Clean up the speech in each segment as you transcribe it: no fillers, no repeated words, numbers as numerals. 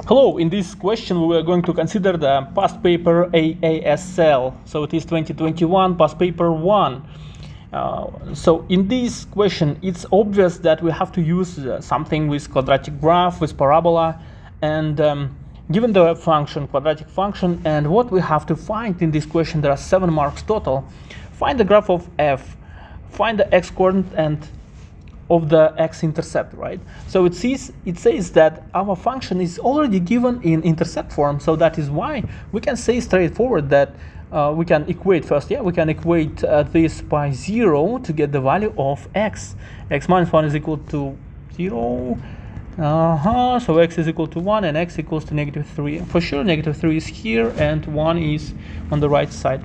Hello, in this question we are going to consider the past paper AASL. So it is 2021 past paper 1. So in this question it's obvious that we have to use something with quadratic graph, with parabola, and given the function, quadratic function, and what we have to find in this question, there are 7 marks total. Find the graph of f, find the x-coordinate and of the x-intercept, right? So it says that our function is already given in intercept form, so that is why we can say straightforward that we can equate first, we can equate this by 0 to get the value of x. X minus 1 is equal to 0. So x is equal to 1 and x equals to -3. For sure, -3 is here and 1 is on the right side.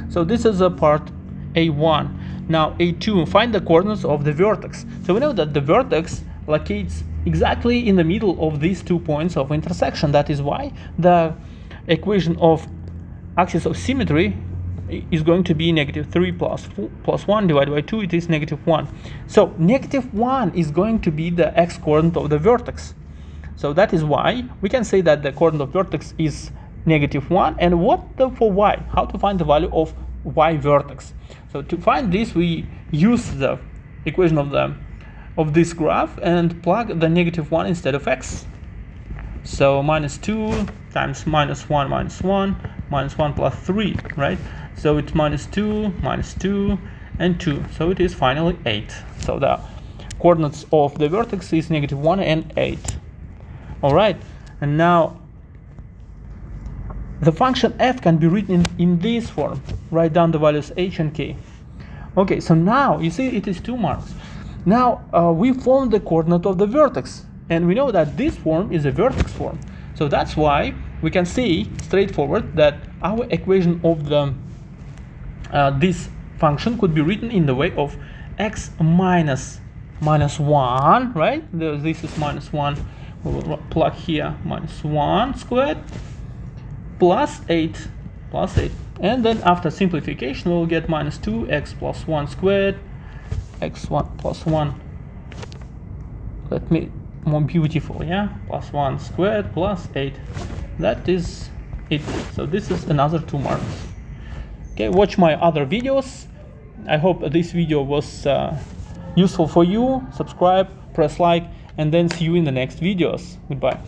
So this is a part A1. Now A2, find the coordinates of the vertex. So we know that the vertex locates exactly in the middle of these 2 points of intersection. That is why the equation of axis of symmetry is going to be -3 plus 1 divided by 2, it is -1. So -1 is going to be the x-coordinate of the vertex. So that is why we can say that the coordinate of vertex is -1. And what for y? How to find the value of y vertex? So to find this, we use the equation of this graph and plug the -1 instead of x. So -2 times -1 minus 1 minus 1 plus 3, right? So it's -2 and 2. So it is finally 8. So the coordinates of the vertex is -1 and 8. All right, and now the function f can be written in this form. Write down the values h and k. Okay, so now you see it is 2 marks. Now we formed the coordinate of the vertex, and we know that this form is a vertex form. So that's why we can say straightforward that our equation of the this function could be written in the way of x minus 1, right? This is -1. We'll plug here -1 squared plus 8, and then after simplification we'll get -2x plus 1 squared, x1 plus 1, let me more beautiful, plus 1 squared plus 8. That is it. So this is another 2 marks. Okay, watch my other videos. I hope this video was useful for you. Subscribe, press like, and then see you in the next videos. Goodbye.